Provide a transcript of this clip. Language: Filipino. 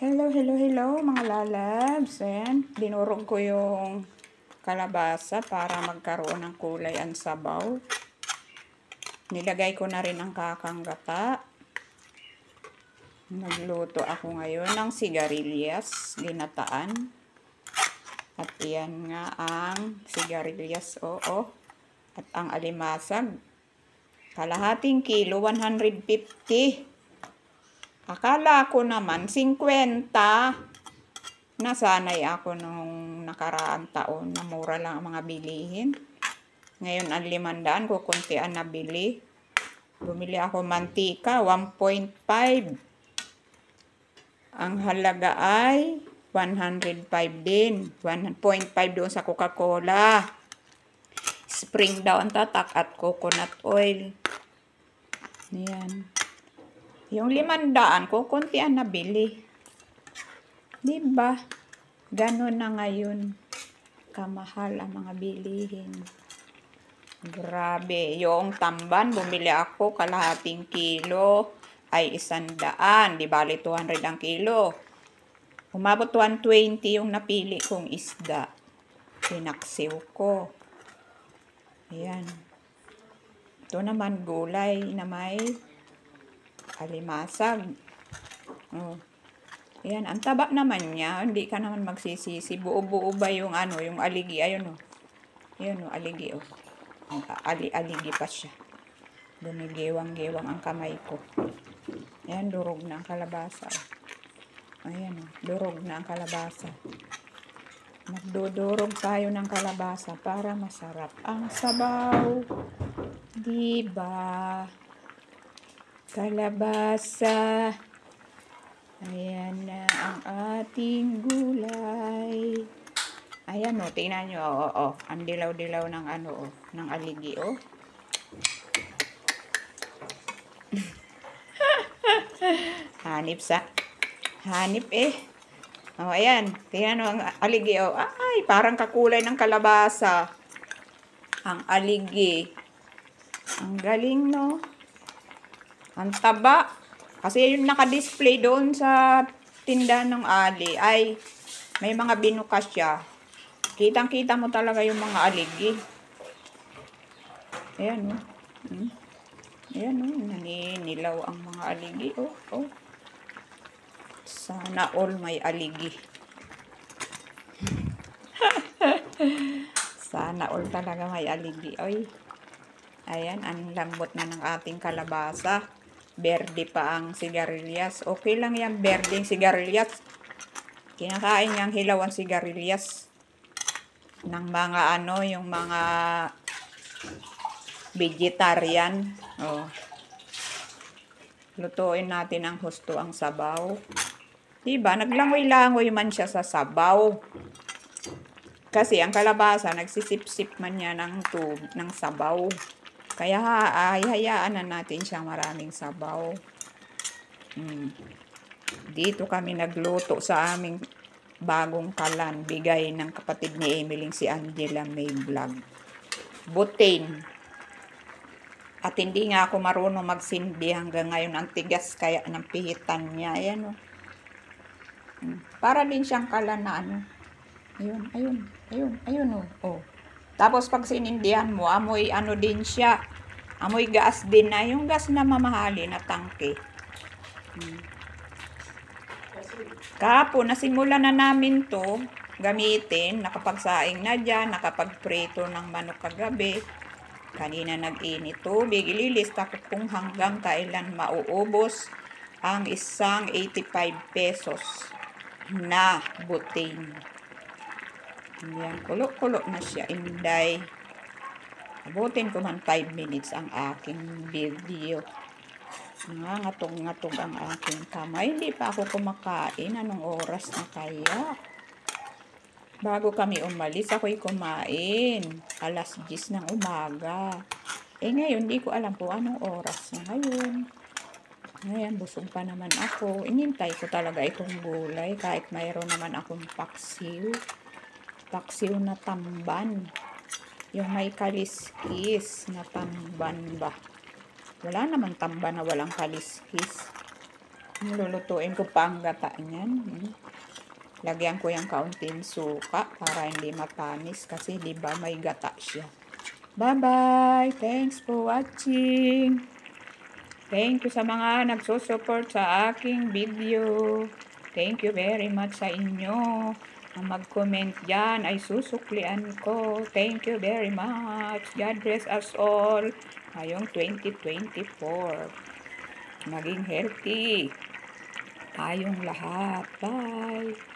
Hello, hello, hello mga lalabs. Ayan, dinurog ko yung kalabasa para magkaroon ng kulay ang sabaw. Nilagay ko na rin ang kakanggata. Nagluto ako ngayon ng sigarilyas, ginataan. At iyan nga ang sigarilyas, oo. At ang alimasag, kalahating kilo, 150. Akala ko naman 50. Nasanay ako nung nakaraang taon na mura lang ang mga bilihin. Ngayon ang 500, kukuntian na bili. Bumili ako mantika, 1.5. Ang halaga ay 105 din. 1.5 doon sa Coca-Cola. Spring daw ang tatak at coconut oil. Ayan. Yung 500, kukuntian na bili. Diba? Ganon na ngayon. Kamahal ang mga bilihin. Grabe. Yung tamban, bumili ako kalahating kilo ay 100. Di bali 200 ang kilo. Umabot 120 yung napili kong isda. Pinaksiw ko. Ayan. Ito naman gulay na may alimasag. Oh. Ayan, ang taba naman niya. Hindi ka naman magsisisi. Buo-buo ba yung yung aligi. Ayun, oh. Ayun, oh, aligi, oh. Aligi pa siya. Gumigewang-gewang ang kamay ko. Ayan, durog na ang kalabasa, oh. Ayan, oh. Durog na ang kalabasa. Magdudurog tayo ng kalabasa para masarap ang sabaw. Diba? Kalabasa. Ayan na ang ating gulay. Ayan o, tingnan nyo. Oo, ang dilaw-dilaw ng ng aligi o. Hanip eh. O, ayan. Tingnan nyo ang aligi o. Ay, parang kakulay ng kalabasa. Ang aligi. Ang galing, no? Ang taba. Kasi yung naka-display doon sa tindahan ng ali ay may mga binukas siya. Kitang-kita mo talaga yung mga aligi. Ayan, oh. Ayan, oh. Naninilaw ang mga aligi. Oh, oh. Sana all may aligi. Sana all talaga may aligi. Oy. Ayan, ang lambot na ng ating kalabasa. Berde pa ang sigarilyas. Okay lang yan, berdeng sigarilyas. Kinakain niyang hilaw ang sigarilyas. Ng mga yung mga vegetarian. Oh. Lutuin natin ang husto ang sabaw. Diba? Naglangoy-langoy man siya sa sabaw. Kasi ang kalabasa, nagsisip-sip man niya ng sabaw. Kaya hayaan na natin siyang maraming sabaw. Dito kami nagluto sa aming bagong kalan. Bigay ng kapatid ni Emiling si Angela May Vlog. Butin. At hindi nga ako marunong magsindi hanggang ngayon. Ang tigas kaya ng pihitan niya. Ayan o. Para din siyang kalan na Ayun o. Oh. Tapos pag sinindihan mo, amoy din siya. Amoy gas din na. Yung gas na mamahali na tangke. Kahapon, nasimula na namin to gamitin. Nakapagsaing na dyan. Nakapagprito ng manok kagabi. Kanina nag-init tubig. Ililista ko kung hanggang kailan mauubos ang isang 85 pesos na butin. Yan, kulo-kulo na siya, inday. Abutin ko man 5 minutes ang aking video. Ngatog-ngatog ang aking kamay. Hindi pa ako kumakain. Anong oras na kaya? Bago kami umalis, ako'y kumain. 10:00 ng umaga. Ngayon, di ko alam kung anong oras na ngayon. Ngayon, busog pa naman ako. Inintay ko talaga itong gulay kahit mayroon naman akong paksiw. Paksiw na tamban. Yung may kaliskis na tamban ba? Wala namang tamban na walang kaliskis. Lulutuin ko pa ang gata niyan. Lagyan ko yung kaunting suka para hindi matamis kasi di ba may gata siya. Bye-bye! Thanks for watching! Thank you sa mga nagsusupport sa aking video. Thank you very much sa inyo. Ang mag-comment dyan ay susuklian ko. Thank you very much. God bless us all. Ngayong 2024. Maging healthy tayong lahat. Bye!